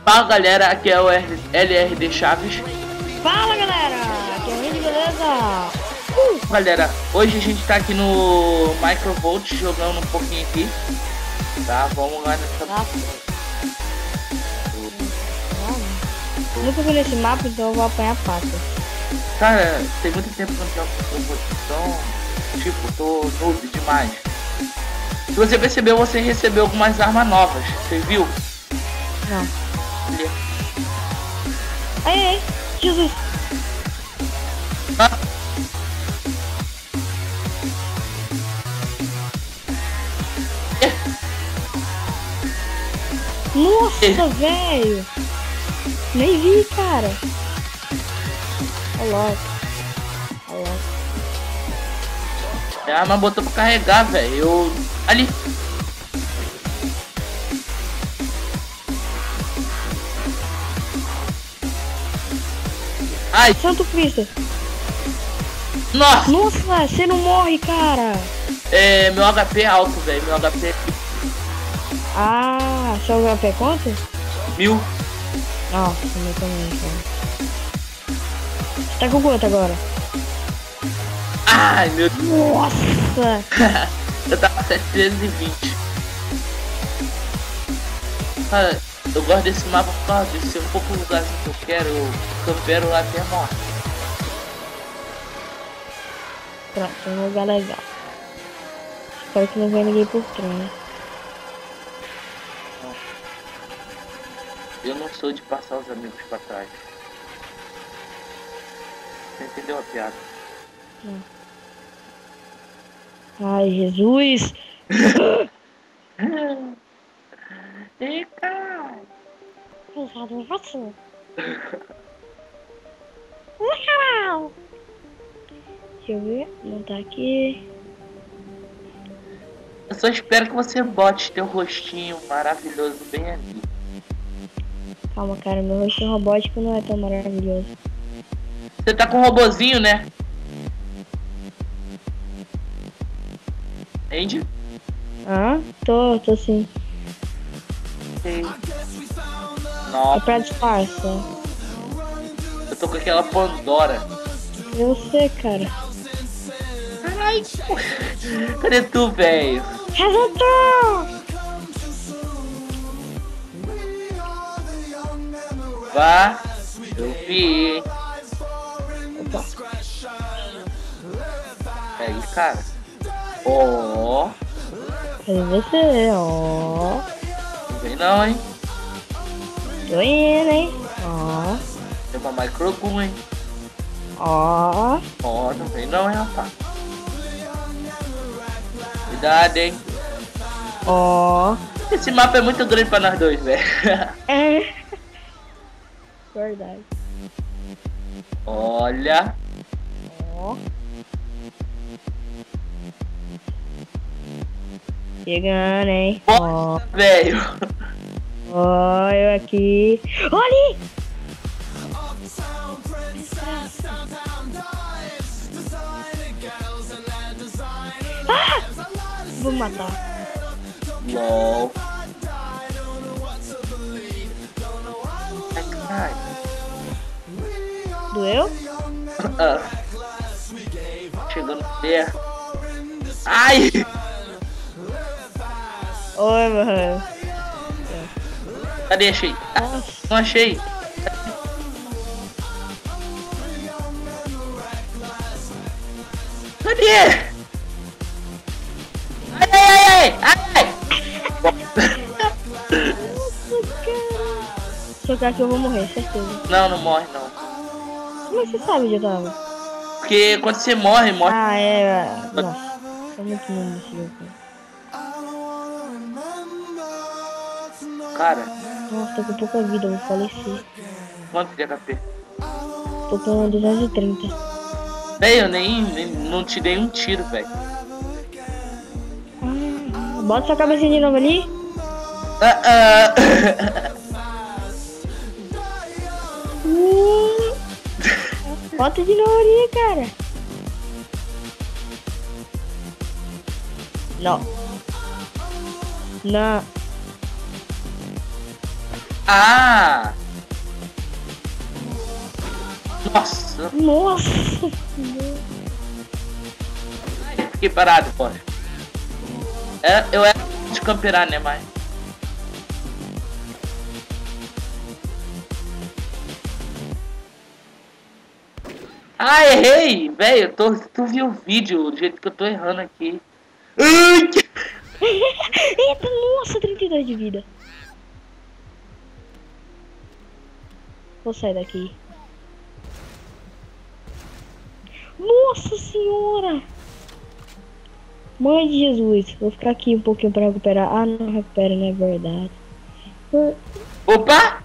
Fala galera, aqui é o LRD Chaves. Fala galera, aqui é o Henry, beleza? Galera, hoje a gente tá aqui no Microvolt jogando um pouquinho aqui. Tá, vamos lá nessa... Nunca vi nesse mapa, então eu vou apanhar fácil. Cara, tem muito tempo que eu não jogo Microvolt, então... Tipo, tô noob demais. Se você percebeu, você recebeu algumas armas novas. Você viu? Não. Ali. Ai, Jesus. Ah. Nossa, velho. Nem vi, cara. Olha lá. A arma botou pra carregar, velho. Ali. Ai, Santo Cristo. nossa. Nossa, você não morre, cara. É, meu HP é alto, velho. Meu HP é Ah, seu HP é quanto? 1000. Nossa, meu também, cara. Você tá com quanto agora? Ai, meu Deus. Nossa. Eu tava 720. Cara, eu gosto desse mapa por causa disso. Se eu for pro lugar que eu quero, eu campero lá até a morte. Pronto, é um lugar legal. Espero que não venha ninguém por trás. Eu não sou de passar os amigos pra trás. Você entendeu a piada? Não. Ai, Jesus. Ei, cara. Pensado em você. Não. Deixa eu ver. Não tá aqui. Eu só espero que você bote teu rostinho maravilhoso bem ali. Calma, cara. Meu rosto robótico não é tão maravilhoso. Você tá com um robozinho, né? Andy? Ah, tô sim. Sei. É Nossa, pra disfarça. eu tô com aquela Pandora. Eu sei, cara. Ai, cadê tu, velho? Resultou! Vá, eu vi, hein? Opa. Pega, cara. Ó, Cadê você? Ó. não vem não, hein? Tô indo, hein? Ó. Tem uma Microgun, hein? Ó. Ó, não vem não, hein, rapaz? Cuidado, hein? Ó. Esse mapa é muito grande pra nós dois, velho. É. Verdade. Olha. Ó. Chegando, hein? Ó. Velho. Ó, eu aqui. Olha! Ah! Vou matar. LOL. Ai, Doeu? ah. Chegando perto. Ai! Oi, mano. Cadê? Achei. Ah, Nossa. não achei. Cadê? Ai, ai, ai, ai! Se eu cair aqui eu vou morrer, certeza. Não, não morre não. Como é que você sabe onde eu tava? Porque quando você morre, morre. Ah, é. Nossa. É muito lindo esse jogo. Cara, Nossa, tô com pouca vida, eu vou falecer. quanto de HP? Tô com 230. Velho, eu nem não te dei um tiro, velho. Ah, bota sua cabecinha de novo ali. Ah, ah. Bota de novo ali, cara. Não. Não. Ah! Nossa! Nossa! Fiquei parado, pô. Eu era de camperar, né, mas... Ah, errei! Velho, tu viu o vídeo do jeito que eu tô errando aqui. Ai, Eita, nossa, 32 de vida. Vou sair daqui. Nossa senhora! Mãe de Jesus, vou ficar aqui um pouquinho pra recuperar. Ah, não recupera, não é verdade. Opa!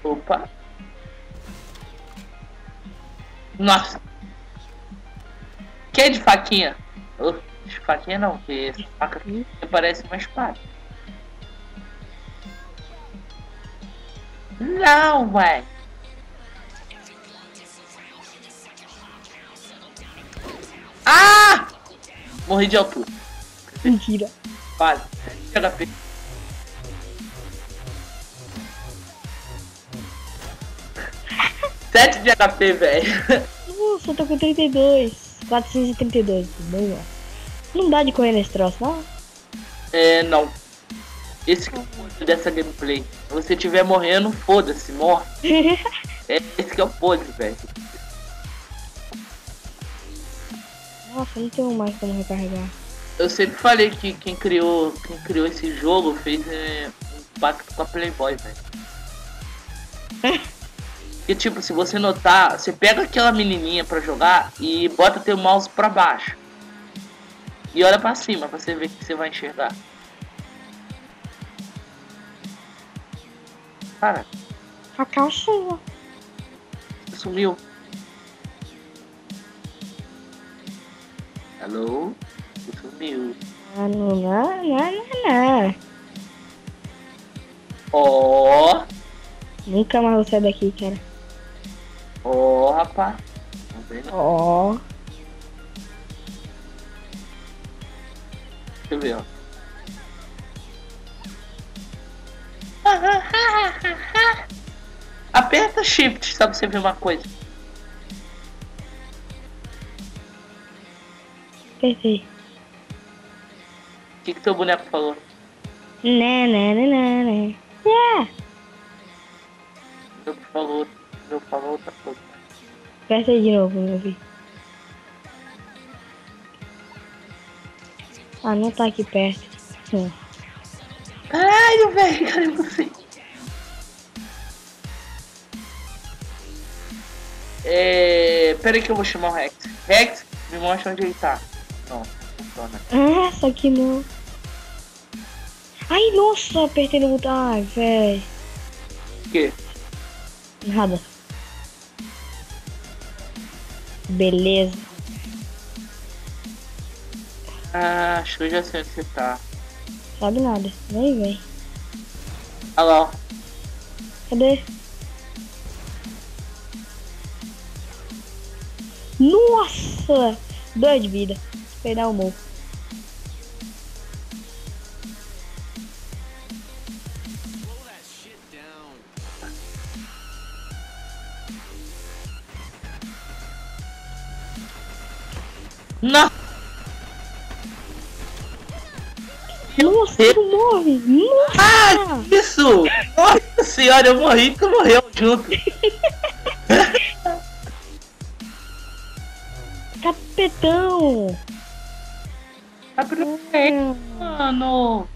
Opa! Nossa! Que é de faquinha? Oh, de faquinha não, porque essa faca aqui parece uma espada. Não, ué! Ah! Morri de altura. Mentira. Quase. HP. Sete de HP, velho. Nossa, eu tô com 32. 432. Boa. Não dá de correr nesse troço, não? É, não. Esse que é o podre dessa gameplay. Se você estiver morrendo, foda-se, morre. Esse que é o podre, velho. Nossa, não tenho mais como recarregar. Eu sempre falei que quem criou esse jogo fez um pacto com a Playboy, velho. Porque, tipo, se você notar, você pega aquela menininha pra jogar e bota teu mouse pra baixo. E olha pra cima pra você ver o que você vai enxergar. Cara, A caixinha. sumiu. Alô? Sumiu. Ah, não. Ó, Nunca mais vou sair daqui, cara. ó, rapaz. Não vem não. Ó. Deixa eu ver, ó. Aperta Shift, só pra você ver uma coisa. Apertei. O que teu boneco falou? Né. Yeah. Meu falou outra coisa. Apertei de novo, meu filho. Ah, não tá aqui perto. Caralho, velho, cadê você? Pera aí que eu vou chamar o Rex. Rex, me mostra onde ele tá. Não funciona. Ah, essa aqui não. Ai, nossa, apertei no botão. Ai, véi. O quê? Nada. Beleza. Ah, acho que eu já sei onde você tá. Sabe nada. Vem. Olha lá, ó. Cadê? Nossa! 2 de vida. Pegar o morro. Não! Nossa, tu morre! Nossa! Ah, isso! Nossa senhora, eu morri, tu morreu junto. Capetão! Mano!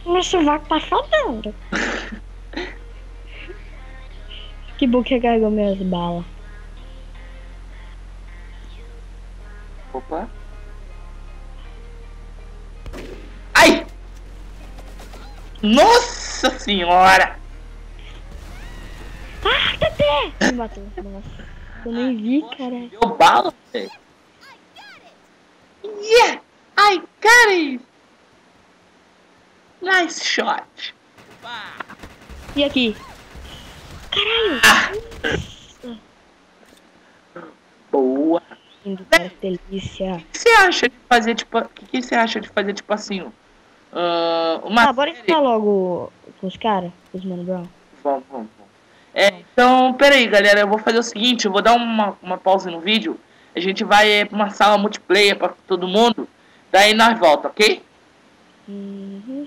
Meu sovaco tá faltando. Que bom que recarregou minhas balas. Opa! Ai! Nossa senhora! Ah, Tete! Me matou. Nossa. Eu nem vi, cara. Deu bala, velho. Yeah! I got it! Nice shot! E aqui? Caralho! Boa! lindo, cara, que delícia. O que você acha de fazer, tipo, que você acha de fazer, tipo assim, uma Bora série? entrar logo com os caras, com os Mano Brown. Vamos, vamos, vamos. Então, pera aí, galera, eu vou fazer o seguinte, eu vou dar uma pausa no vídeo, a gente vai pra uma sala multiplayer pra todo mundo, daí nós volta, ok? Uhum.